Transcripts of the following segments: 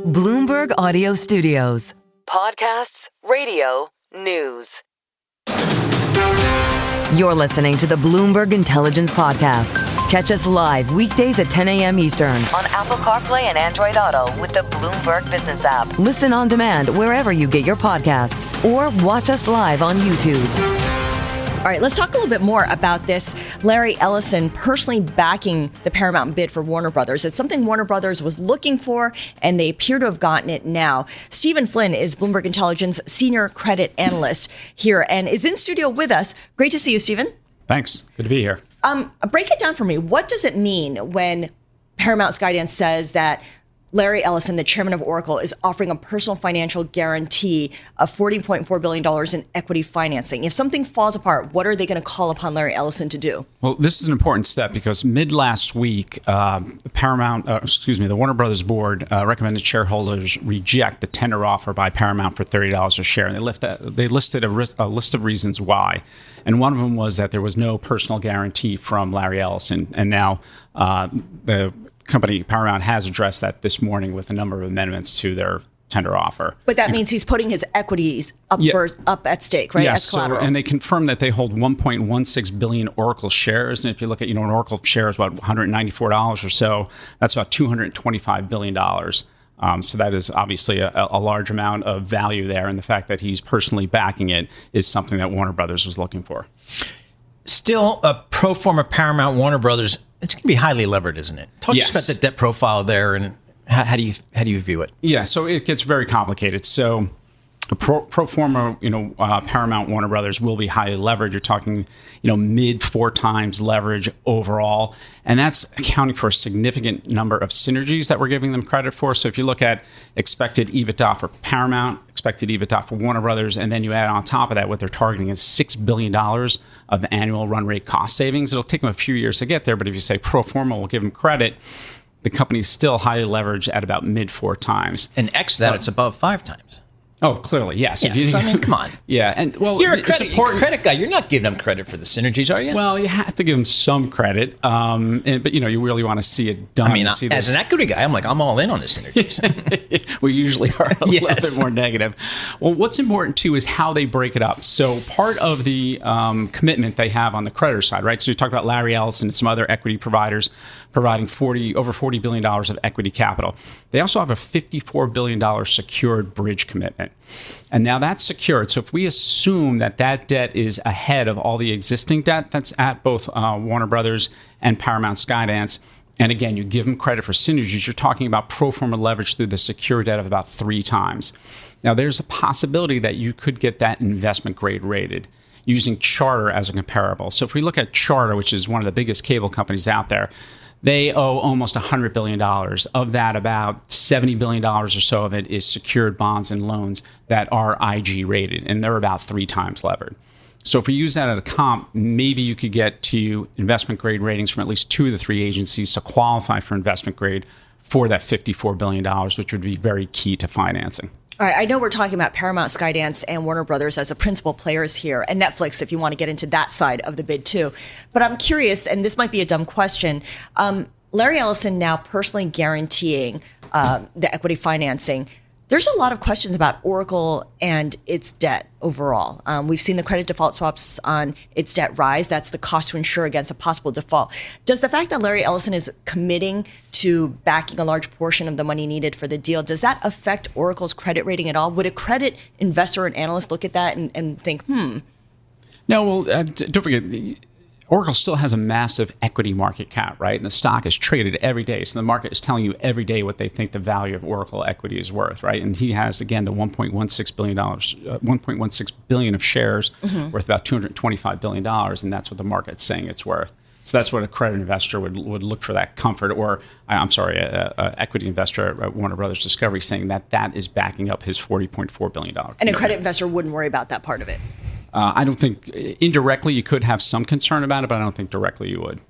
Bloomberg Audio Studios. Podcasts, radio, news. You're listening to the Bloomberg Intelligence Podcast. Catch us live weekdays at 10 a.m. Eastern on Apple CarPlay and Android Auto with the Bloomberg Business app. Listen on demand wherever you get your podcasts or watch us live on YouTube. All right, let's talk a little bit more about this. Larry Ellison personally backing the Paramount bid for Warner Brothers. It's something Warner Brothers was looking for, and they appear to have gotten it now. Stephen Flynn is Bloomberg Intelligence Senior Credit Analyst here and is in studio with us. Great to see you, Stephen. Thanks. Good to be here. Break it down for me. What does it mean when Paramount Skydance says that Larry Ellison, the chairman of Oracle, is offering a personal financial guarantee of $40.4 billion in equity financing? If something falls apart, what are they going to call upon Larry Ellison to do? Well, this is an important step because mid last week, the Warner Brothers board recommended shareholders reject the tender offer by Paramount for $30 a share. And they listed a list of reasons why. And one of them was that there was no personal guarantee from Larry Ellison. And now the company Paramount has addressed that this morning with a number of amendments to their tender offer. But that means he's putting his equities up at stake, right? Yes, as collateral. and they confirmed that they hold 1.16 billion Oracle shares. And if you look at, an Oracle share is about $194 or so. That's about $225 billion. So that is obviously a large amount of value there. And the fact that he's personally backing it is something that Warner Brothers was looking for. Still, a pro forma Paramount Warner Brothers, it's going to be highly levered, isn't it? Talk to us about the debt profile there, and how do you view it? Yeah, so it gets very complicated. So a pro forma, Paramount Warner Brothers will be highly levered. You're talking, mid 4 times leverage overall, and that's accounting for a significant number of synergies that we're giving them credit for. So if you look at expected EBITDA for Paramount, expected EBITDA for Warner Brothers, and then you add on top of that what they're targeting is $6 billion of annual run rate cost savings. It'll take them a few years to get there, but if you say pro forma, we'll give them credit. The company's still highly leveraged at about mid 4 times. And X that, it's above 5 times. Oh, clearly, yes. Yeah, come on. Yeah, and well, you're a credit guy. You're not giving them credit for the synergies, are you? Well, you have to give them some credit, but you really want to see it done. I mean, as an equity guy, I'm all in on the synergies. We usually are a little bit more negative. Well, what's important too is how they break it up. So part of the commitment they have on the creditor side, right? So you talked about Larry Ellison and some other equity providers providing over $40 billion of equity capital. They also have a $54 billion secured bridge commitment. And now that's secured. So if we assume that debt is ahead of all the existing debt that's at both Warner Brothers and Paramount Skydance, and again, you give them credit for synergies, you're talking about pro forma leverage through the secured debt of about 3 times. Now, there's a possibility that you could get that investment grade rated using Charter as a comparable. So if we look at Charter, which is one of the biggest cable companies out there, they owe almost $100 billion. Of that, about $70 billion or so of it is secured bonds and loans that are IG rated, and they're about 3 times levered. So if we use that as a comp, maybe you could get to investment grade ratings from at least 2 of the 3 agencies to qualify for investment grade for that $54 billion, which would be very key to financing. All right, I know we're talking about Paramount Skydance and Warner Brothers as the principal players here, and Netflix, if you want to get into that side of the bid too. But I'm curious, and this might be a dumb question, Larry Ellison now personally guaranteeing the equity financing. There's a lot of questions about Oracle and its debt overall. We've seen the credit default swaps on its debt rise. That's the cost to insure against a possible default. Does the fact that Larry Ellison is committing to backing a large portion of the money needed for the deal, does that affect Oracle's credit rating at all? Would a credit investor and analyst look at that and think, No, well, don't forget, Oracle still has a massive equity market cap, right? And the stock is traded every day. So the market is telling you every day what they think the value of Oracle equity is worth, right? And he has, again, the $1.16 billion of shares worth about $225 billion. And that's what the market's saying it's worth. So that's what a credit investor would look for, that comfort, or an equity investor at Warner Brothers Discovery saying that is backing up his $40.4 billion. And a credit investor wouldn't worry about that part of it. I don't think indirectly you could have some concern about it, but I don't think directly you would.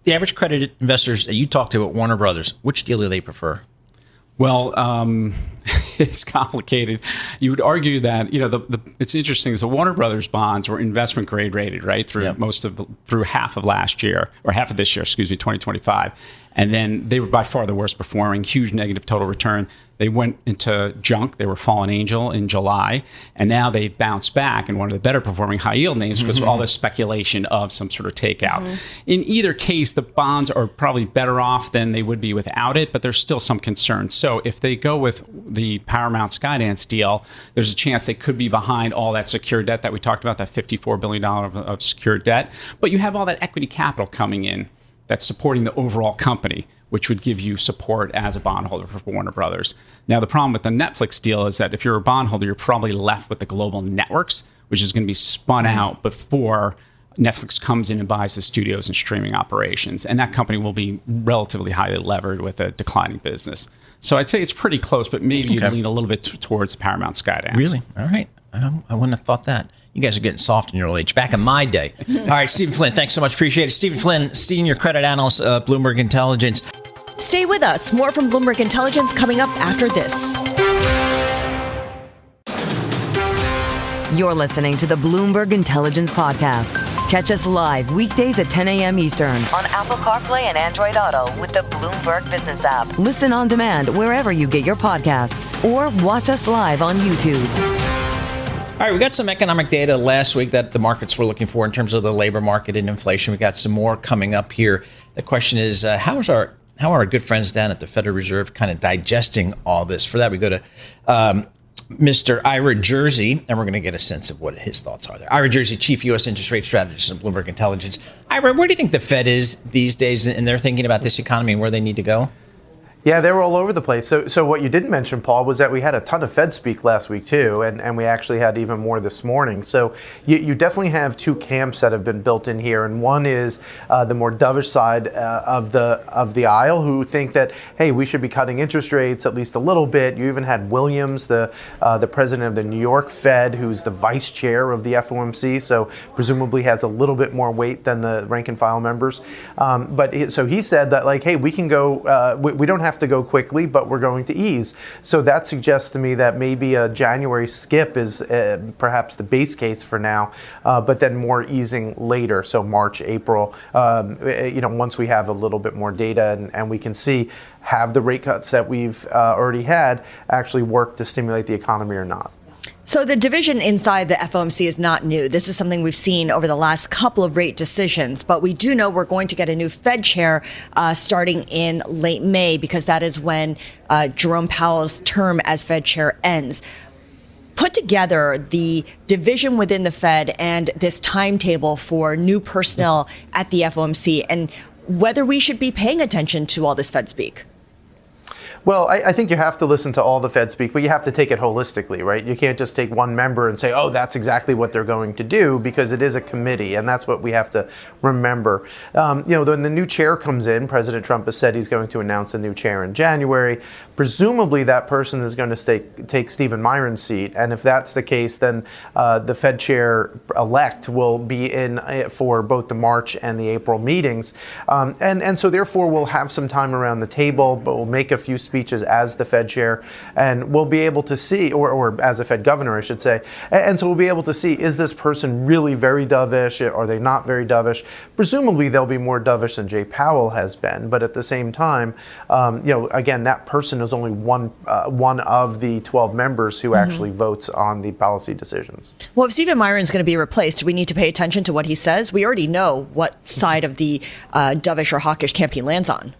The average credit investors that you talk to at Warner Brothers, which deal do they prefer? Well, it's complicated. You would argue that, it's interesting. The Warner Brothers bonds were investment grade rated, right, through through half of last year, or half of this year, 2025. And then they were by far the worst performing, huge negative total return. They went into junk. They were fallen angel in July, and now they've bounced back and one of the better performing high yield names because of all this speculation of some sort of takeout. In either case, the bonds are probably better off than they would be without it, but there's still some concern. So if they go with the Paramount Skydance deal, there's a chance they could be behind all that secured debt that we talked about, that $54 billion of secured debt. But you have all that equity capital coming in that's supporting the overall company, which would give you support as a bondholder for Warner Brothers. Now, the problem with the Netflix deal is that if you're a bondholder, you're probably left with the global networks, which is going to be spun out before Netflix comes in and buys the studios and streaming operations. And that company will be relatively highly levered with a declining business. So I'd say it's pretty close, but maybe you'd lean a little bit towards Paramount Skydance. Really? All right. I wouldn't have thought that. You guys are getting soft in your old age. Back in my day. All right, Stephen Flynn, thanks so much. Appreciate it. Stephen Flynn, Senior Credit Analyst, Bloomberg Intelligence. Stay with us. More from Bloomberg Intelligence coming up after this. You're listening to the Bloomberg Intelligence Podcast. Catch us live weekdays at 10 a.m. Eastern on Apple CarPlay and Android Auto with the Bloomberg Business app. Listen on demand wherever you get your podcasts or watch us live on YouTube. All right, we got some economic data last week that the markets were looking for in terms of the labor market and inflation. We got some more coming up here. The question is, how are our good friends down at the Federal Reserve kind of digesting all this? For that, we go to Mr. Ira Jersey, and we're going to get a sense of what his thoughts are there. Ira Jersey, Chief U.S. Interest Rate Strategist at Bloomberg Intelligence. Ira, where do you think the Fed is these days in their thinking about this economy and where they need to go? Yeah, they were all over the place. So what you didn't mention, Paul, was that we had a ton of Fed speak last week, too, and we actually had even more this morning. So you definitely have two camps that have been built in here, and one is the more dovish side of the aisle, who think that, hey, we should be cutting interest rates at least a little bit. You even had Williams, the president of the New York Fed, who's the vice chair of the FOMC, so presumably has a little bit more weight than the rank and file members. So he said that, like, hey, we can go, we don't have to go quickly, but we're going to ease. So that suggests to me that maybe a January skip is perhaps the base case for now, but then more easing later. So March, April, once we have a little bit more data and we can see have the rate cuts that we've already had actually work to stimulate the economy or not. So the division inside the FOMC is not new. This is something we've seen over the last couple of rate decisions, but we do know we're going to get a new Fed chair starting in late May, because that is when Jerome Powell's term as Fed chair ends. Put together the division within the Fed and this timetable for new personnel at the FOMC, and whether we should be paying attention to all this Fed speak. Well, I think you have to listen to all the Fed speak, but you have to take it holistically, right? You can't just take one member and say, oh, that's exactly what they're going to do, because it is a committee, and that's what we have to remember. When the new chair comes in, President Trump has said he's going to announce a new chair in January. Presumably, that person is going to take Stephen Miron's seat, and if that's the case, then the Fed chair-elect will be in for both the March and the April meetings. And so, therefore, we'll have some time around the table, but we'll make a few speeches as the Fed chair, and we'll be able to see, or as a Fed governor, I should say, and so we'll be able to see, is this person really very dovish? Are they not very dovish? Presumably they'll be more dovish than Jay Powell has been, but at the same time, again, that person is only one of the 12 members who actually votes on the policy decisions. Well, if Stephen Miron's going to be replaced, do we need to pay attention to what he says? We already know what side of the dovish or hawkish camp he lands on.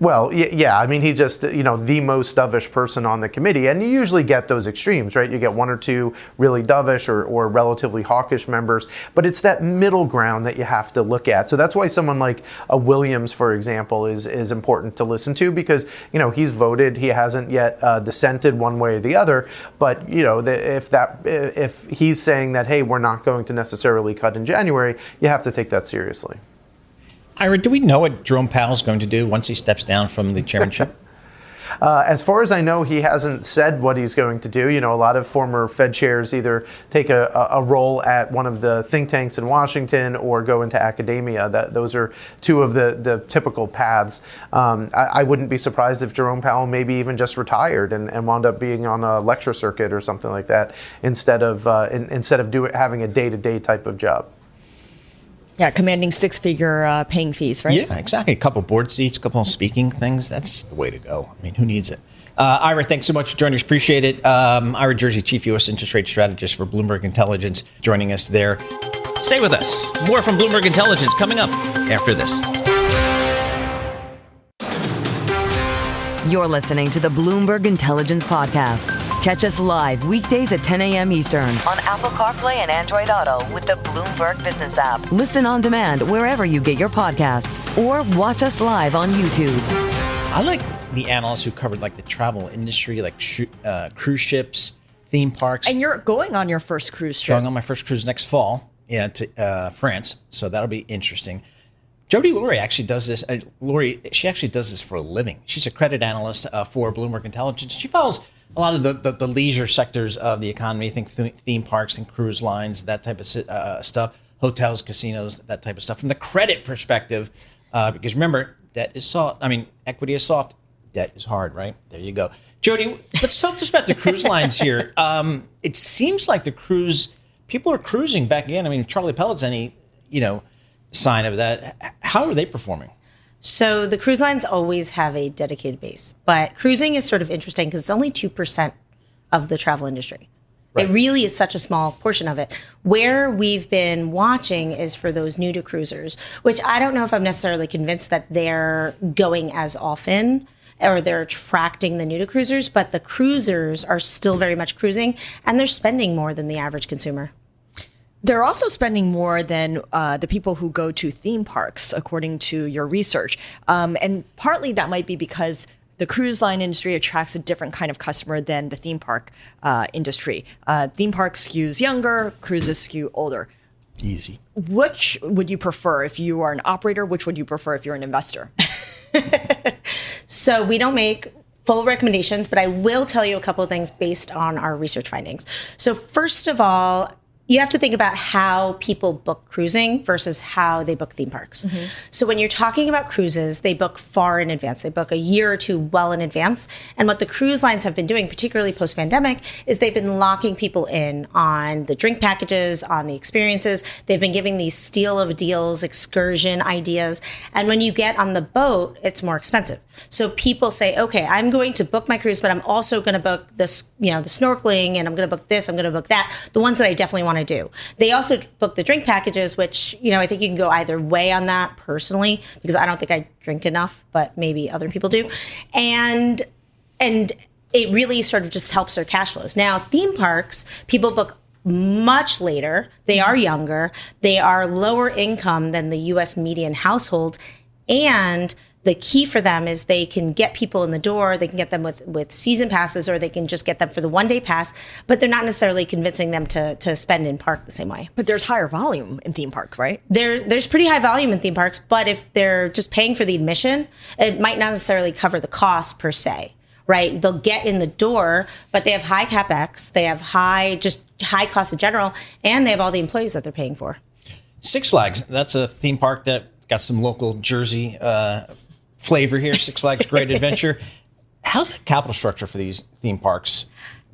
Well, yeah, I mean, he's just, the most dovish person on the committee. And you usually get those extremes, right? You get one or two really dovish or relatively hawkish members. But it's that middle ground that you have to look at. So that's why someone like a Williams, for example, is important to listen to, because, he's voted. He hasn't yet dissented one way or the other. But, if he's saying that, hey, we're not going to necessarily cut in January, you have to take that seriously. Ira, do we know what Jerome Powell is going to do once he steps down from the chairmanship? As far as I know, he hasn't said what he's going to do. A lot of former Fed chairs either take a role at one of the think tanks in Washington or go into academia. Those are two of the typical paths. I wouldn't be surprised if Jerome Powell maybe even just retired and wound up being on a lecture circuit or something like that instead of having a day-to-day type of job. Yeah, commanding six-figure paying fees, right? Yeah, exactly. A couple board seats, a couple speaking things. That's the way to go. I mean, who needs it? Ira, thanks so much for joining us. Appreciate it. Ira Jersey, Chief U.S. Interest Rate Strategist for Bloomberg Intelligence, joining us there. Stay with us. More from Bloomberg Intelligence coming up after this. You're listening to the Bloomberg Intelligence Podcast. Catch us live weekdays at 10 a.m. Eastern on Apple CarPlay and Android Auto with the Bloomberg Business app. Listen on demand wherever you get your podcasts or watch us live on YouTube. I like the analysts who covered like the travel industry, like cruise ships, theme parks. And you're going on your first cruise trip. Going on my first cruise next fall, to France. So that'll be interesting. Jody Lurie actually does this. She actually does this for a living. She's a credit analyst for Bloomberg Intelligence. She follows a lot of the leisure sectors of the economy. Think theme parks and cruise lines, that type of stuff, hotels, casinos, that type of stuff. From the credit perspective, because remember, debt is soft. I mean, equity is soft. Debt is hard, right? There you go. Jody, let's talk just about the cruise lines here. It seems like people are cruising back again. I mean, if Charlie Pellet's any, sign of that. How are they performing? So the cruise lines always have a dedicated base, but cruising is sort of interesting because it's only 2% of the travel industry. Right. It really is such a small portion of it. Where we've been watching is for those new to cruisers, which I don't know if I'm necessarily convinced that they're going as often or they're attracting the new to cruisers, but the cruisers are still very much cruising and they're spending more than the average consumer. They're also spending more than the people who go to theme parks, according to your research. And partly that might be because the cruise line industry attracts a different kind of customer than the theme park industry. Theme park skews younger, cruises skew older. Easy. Which would you prefer if you are an operator? Which would you prefer if you're an investor? So we don't make full recommendations, but I will tell you a couple of things based on our research findings. So first of all, you have to think about how people book cruising versus how they book theme parks. Mm-hmm. So when you're talking about cruises, they book far in advance. They book a year or two well in advance. And what the cruise lines have been doing, particularly post-pandemic, is they've been locking people in on the drink packages, on the experiences. They've been giving these steal of deals, excursion ideas. And when you get on the boat, it's more expensive. So people say, okay, I'm going to book my cruise, but I'm also going to book this, the snorkeling, and I'm going to book this, I'm going to book that, the ones that I definitely want to do. They also book the drink packages, which, I think you can go either way on that personally, because I don't think I drink enough, but maybe other people do. And it really sort of just helps their cash flows. Now, theme parks, people book much later. They are younger. They are lower income than the U.S. median household. And the key for them is they can get people in the door. They can get them with season passes, or they can just get them for the one-day pass, but they're not necessarily convincing them to spend in park the same way. But there's higher volume in theme parks, right? There's pretty high volume in theme parks, but if they're just paying for the admission, it might not necessarily cover the cost per se, right? They'll get in the door, but they have high CapEx, they have high cost in general, and they have all the employees that they're paying for. Six Flags, that's a theme park that got some local Jersey flavor here. Six Flags Great Adventure. How's the capital structure for these theme parks?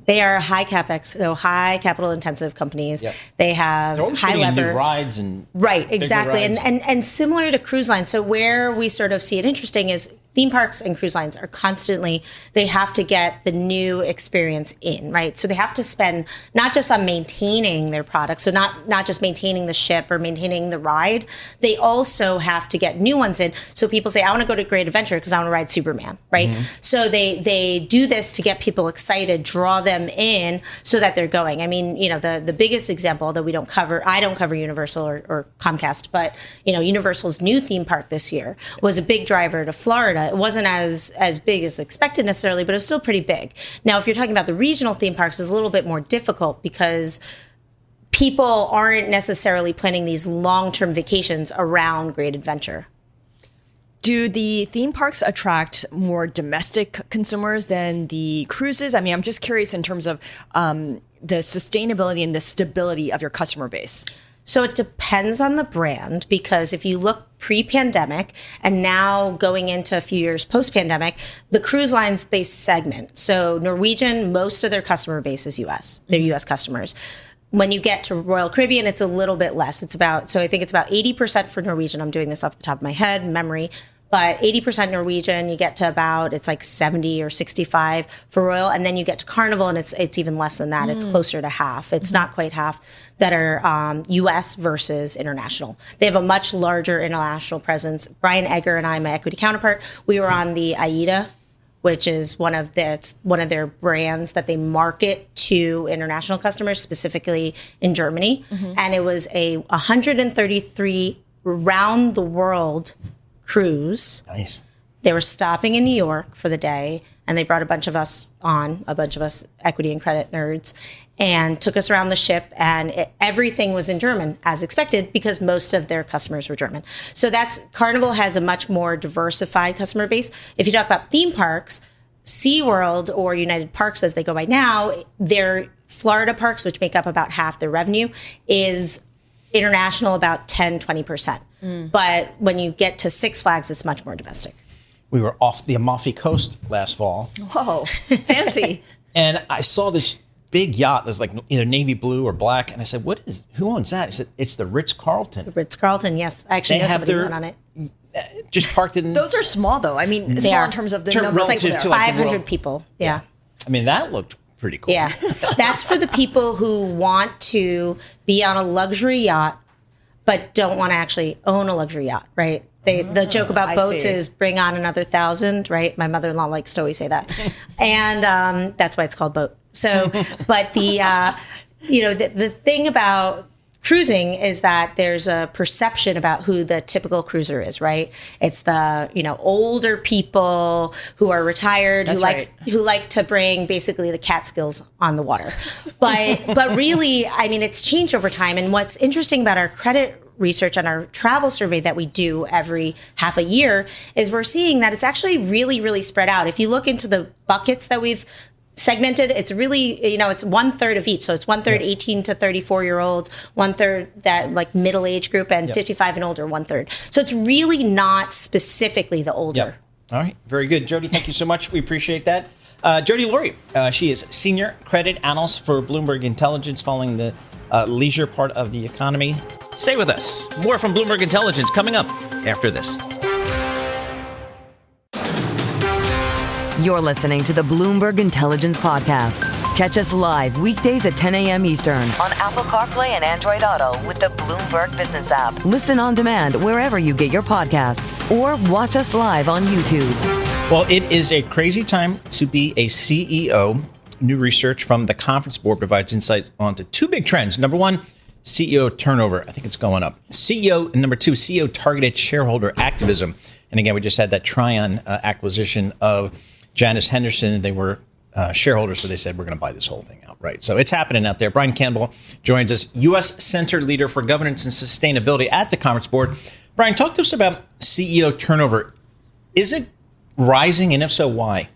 They are high capex, so high capital intensive companies. Yep. They have high lever new rides and right, exactly, rides. And similar to cruise lines. So where we sort of see it interesting is theme parks and cruise lines are constantly, they have to get the new experience in, right? So they have to spend not just on maintaining their products, so not just maintaining the ship or maintaining the ride, they also have to get new ones in. So people say, I want to go to Great Adventure because I want to ride Superman, right? Mm-hmm. So they do this to get people excited, draw them in so that they're going. I mean, the biggest example, although I don't cover Universal or Comcast, but Universal's new theme park this year was a big driver to Florida. It wasn't as big as expected necessarily, but it was still pretty big. Now, if you're talking about the regional theme parks, it's a little bit more difficult because people aren't necessarily planning these long-term vacations around Great Adventure. Do the theme parks attract more domestic consumers than the cruises? I mean, I'm just curious in terms of the sustainability and the stability of your customer base. So it depends on the brand, because if you look pre-pandemic and now going into a few years post-pandemic, the cruise lines, they segment. So Norwegian, most of their customer base is U.S. They're U.S. customers. When you get to Royal Caribbean, it's a little bit less. So I think it's about 80% for Norwegian. I'm doing this off the top of my head, memory. But 80% Norwegian, you get to about, it's like 70 or 65 for Royal. And then you get to Carnival, and it's even less than that. It's closer to half. It's not quite half that are U.S. versus international. They have a much larger international presence. Brian Egger and I, my equity counterpart, we were on the AIDA, which is one of their brands that they market to international customers, specifically in Germany. And it was a 133 round the world cruise. Nice. They were stopping in New York for the day, and they brought a bunch of us equity and credit nerds, and took us around the ship, and everything was in German, as expected, because most of their customers were German. So Carnival has a much more diversified customer base. If you talk about theme parks, SeaWorld, or United Parks as they go by now, their Florida parks, which make up about half their revenue, is international about 10-20%. But when you get to Six Flags, it's much more domestic. We were off the Amalfi Coast last fall. Whoa, fancy. And I saw this big yacht that's like either navy blue or black. And I said, who owns that? He said, it's the Ritz-Carlton. The Ritz-Carlton, yes. I actually know somebody who went on it. Just parked in. Those are small, though. I mean, small in terms of the number. It's like to like 500 people. Yeah. I mean, that looked pretty cool. Yeah. That's for the people who want to be on a luxury yacht, but don't want to actually own a luxury yacht, right? The joke about boats is bring on another 1,000, right? My mother-in-law likes to always say that. And that's why it's called boat. So, but the thing about cruising is that there's a perception about who the typical cruiser is, right? It's the, older people who are retired, who like to bring basically the Catskills on the water. But really, I mean, it's changed over time. And what's interesting about our credit research and our travel survey that we do every half a year is we're seeing that it's actually really, really spread out. If you look into the buckets that we've segmented, it's really, it's 1/3 of each. So it's 1/3 18 to 34-year-olds, 1/3 that like middle age group, and 55 and older, 1/3. So it's really not specifically the older. Yep. All right. Very good. Jody, thank you so much. We appreciate that. Jody Lurie, she is Senior Credit Analyst for Bloomberg Intelligence, following the leisure part of the economy. Stay with us. More from Bloomberg Intelligence coming up after this. You're listening to the Bloomberg Intelligence Podcast. Catch us live weekdays at 10 a.m. Eastern on Apple CarPlay and Android Auto with the Bloomberg Business app. Listen on demand wherever you get your podcasts, or watch us live on YouTube. Well, it is a crazy time to be a CEO. New research from the Conference Board provides insights onto two big trends. Number one, CEO turnover. I think it's going up. Number two, CEO targeted shareholder activism. And again, we just had that Tryon acquisition of Janus Henderson. They were shareholders, so they said, we're going to buy this whole thing out, right? So it's happening out there. Brian Campbell joins us, U.S. Center Leader for Governance and Sustainability at the Conference Board. Brian, talk to us about CEO turnover. Is it rising, and if so, why?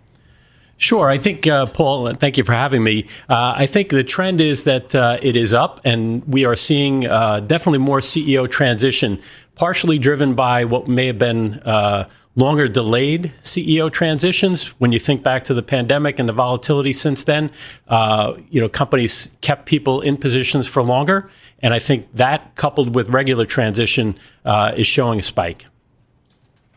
Sure. I think, Paul, thank you for having me. I think the trend is that it is up, and we are seeing definitely more CEO transition, partially driven by what may have been longer delayed CEO transitions. When you think back to the pandemic and the volatility since then, companies kept people in positions for longer. And I think that, coupled with regular transition, is showing a spike.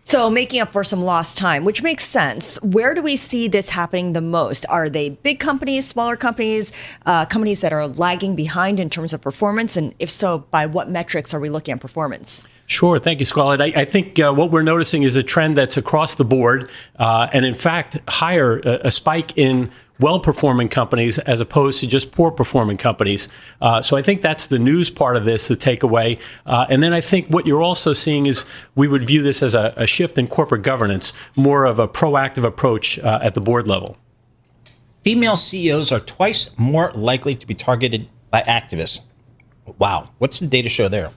So making up for some lost time, which makes sense. Where do we see this happening the most? Are they big companies, smaller companies, companies that are lagging behind in terms of performance? And if so, by what metrics are we looking at performance? Sure. Thank you, Scarlet. I think what we're noticing is a trend that's across the board, and in fact, a spike in well-performing companies as opposed to just poor-performing companies. So I think that's the news part of this, the takeaway. And then I think what you're also seeing is we would view this as a shift in corporate governance, more of a proactive approach at the board level. Female CEOs are twice more likely to be targeted by activists. Wow. What's the data show there?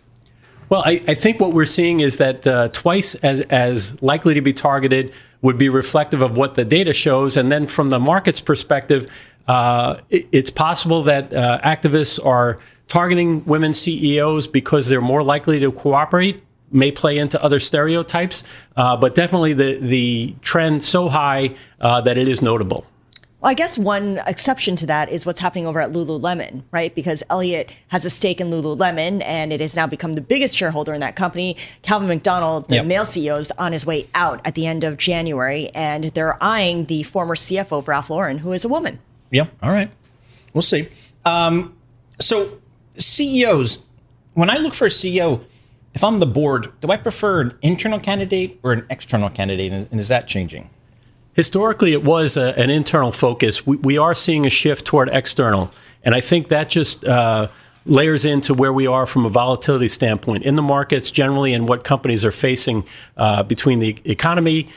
Well, I think what we're seeing is that twice as likely to be targeted would be reflective of what the data shows. And then from the market's perspective, it's possible that activists are targeting women CEOs because they're more likely to cooperate, may play into other stereotypes, but definitely the trend so high that it is notable. Well, I guess one exception to that is what's happening over at Lululemon, right? Because Elliott has a stake in Lululemon, and it has now become the biggest shareholder in that company. Calvin McDonald, the male CEO, is on his way out at the end of January, and they're eyeing the former CFO of Ralph Lauren, who is a woman. Yeah, all right. We'll see. So CEOs, when I look for a CEO, if I'm the board, do I prefer an internal candidate or an external candidate, and is that changing? Historically, it was an internal focus. We are seeing a shift toward external. And I think that just layers into where we are from a volatility standpoint in the markets generally and what companies are facing between the economy,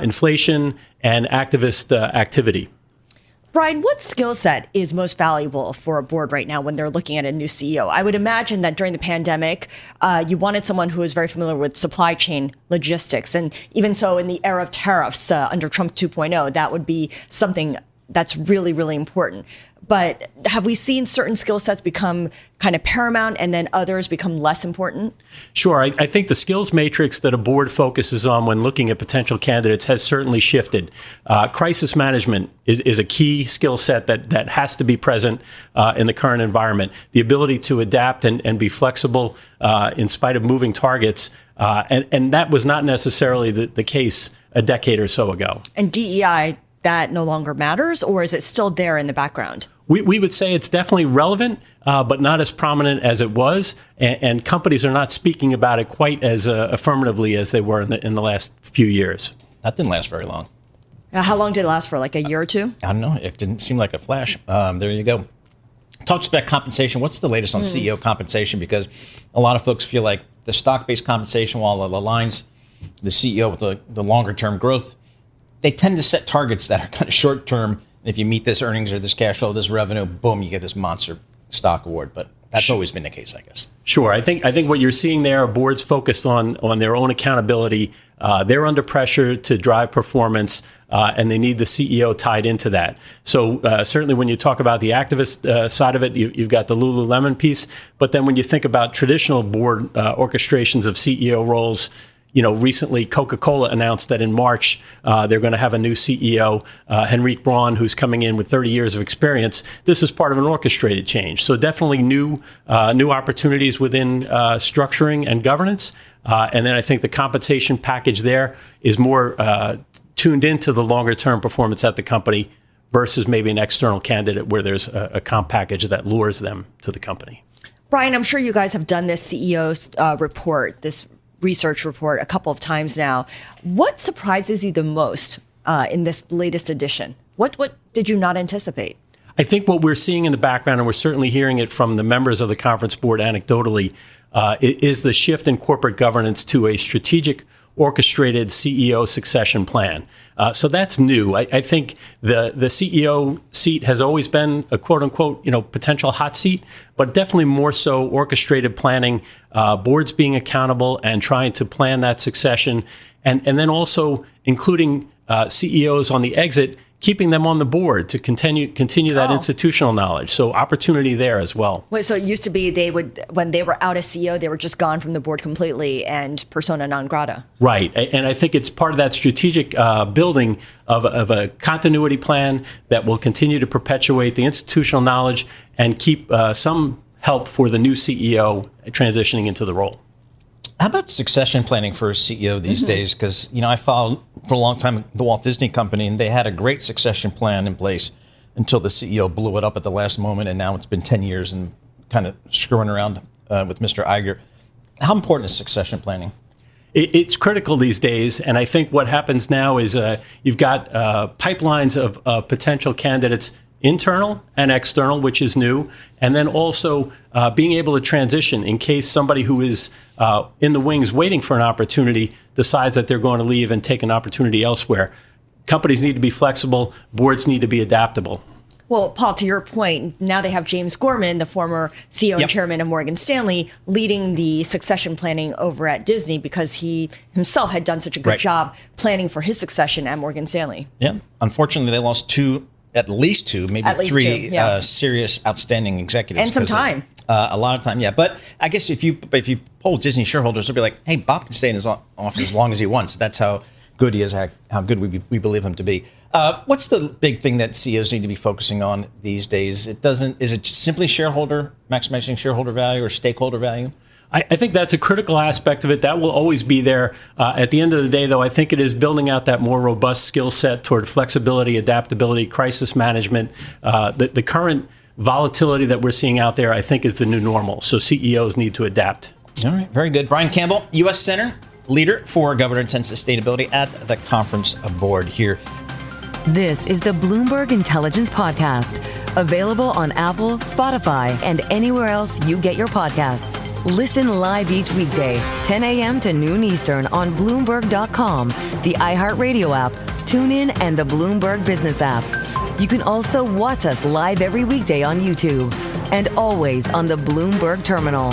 inflation, and activist activity. Brian, what skill set is most valuable for a board right now when they're looking at a new CEO? I would imagine that during the pandemic, you wanted someone who is very familiar with supply chain logistics. And even so, in the era of tariffs under Trump 2.0, that would be something that's really, really important. But have we seen certain skill sets become kind of paramount and then others become less important? Sure. I think the skills matrix that a board focuses on when looking at potential candidates has certainly shifted. Crisis management is a key skill set that has to be present in the current environment. The ability to adapt and be flexible in spite of moving targets. And that was not necessarily the case a decade or so ago. And DEI, that no longer matters, or is it still there in the background? We would say it's definitely relevant, but not as prominent as it was. And companies are not speaking about it quite as affirmatively as they were in the last few years. That didn't last very long. How long did it last for, like a year or two? I don't know. It didn't seem like a flash. There you go. Talks about compensation. What's the latest on CEO compensation? Because a lot of folks feel like the stock-based compensation, while it aligns the CEO with the longer-term growth, they tend to set targets that are kind of short-term. And if you meet this earnings or this cash flow, this revenue, boom, you get this monster stock award. But that's always been the case, I guess. Sure. I think what you're seeing there are boards focused on their own accountability. They're under pressure to drive performance, and they need the CEO tied into that. So certainly when you talk about the activist side of it, you've got the Lululemon piece. But then when you think about traditional board orchestrations of CEO roles, recently Coca-Cola announced that in March, they're going to have a new CEO, Henrique Braun, who's coming in with 30 years of experience. This is part of an orchestrated change. So definitely new opportunities within structuring and governance. And then I think the compensation package there is more tuned into the longer term performance at the company versus maybe an external candidate where there's a comp package that lures them to the company. Brian, I'm sure you guys have done this CEO's report, this research report a couple of times now. What surprises you the most in this latest edition? What did you not anticipate? I think what we're seeing in the background, and we're certainly hearing it from the members of the conference board anecdotally, is the shift in corporate governance to a strategic, orchestrated CEO succession plan. So that's new. I think the CEO seat has always been a quote unquote, potential hot seat, but definitely more so orchestrated planning, boards being accountable and trying to plan that succession. And then also including CEOs on the exit, keeping them on the board to continue that institutional knowledge. So opportunity there as well. Wait, so it used to be when they were out as CEO, they were just gone from the board completely and persona non grata. Right. And I think it's part of that strategic building of a continuity plan that will continue to perpetuate the institutional knowledge and keep some help for the new CEO transitioning into the role. How about succession planning for a CEO these days? Because, I followed for a long time the Walt Disney Company, and they had a great succession plan in place until the CEO blew it up at the last moment, and now it's been 10 years and kind of screwing around with Mr. Iger. How important is succession planning? It's critical these days, and I think what happens now is you've got pipelines of potential candidates, internal and external, which is new, and then also being able to transition in case somebody who is in the wings waiting for an opportunity decides that they're going to leave and take an opportunity elsewhere. Companies need to be flexible. Boards need to be adaptable. Well, Paul, to your point, now they have James Gorman, the former CEO and chairman of Morgan Stanley, leading the succession planning over at Disney because he himself had done such a good job planning for his succession at Morgan Stanley. Yeah. Unfortunately, they lost at least two, maybe three serious, outstanding executives. And some time. A lot of time, yeah. But I guess if you poll Disney shareholders, they'll be like, hey, Bob can stay in his office as long as he wants. That's how good he is, how good we believe him to be. What's the big thing that CEOs need to be focusing on these days? Is it simply maximizing shareholder value or stakeholder value? I think that's a critical aspect of it. That will always be there. At the end of the day, though, I think it is building out that more robust skill set toward flexibility, adaptability, crisis management. The current volatility that we're seeing out there, I think, is the new normal. So CEOs need to adapt. All right, very good. Brian Campbell, U.S. Center Leader for Governance and Sustainability at the Conference Board here. This is the Bloomberg Intelligence Podcast, available on Apple, Spotify, and anywhere else you get your podcasts. Listen live each weekday, 10 a.m. to noon Eastern on Bloomberg.com, the iHeartRadio app, TuneIn, and the Bloomberg Business app. You can also watch us live every weekday on YouTube and always on the Bloomberg Terminal.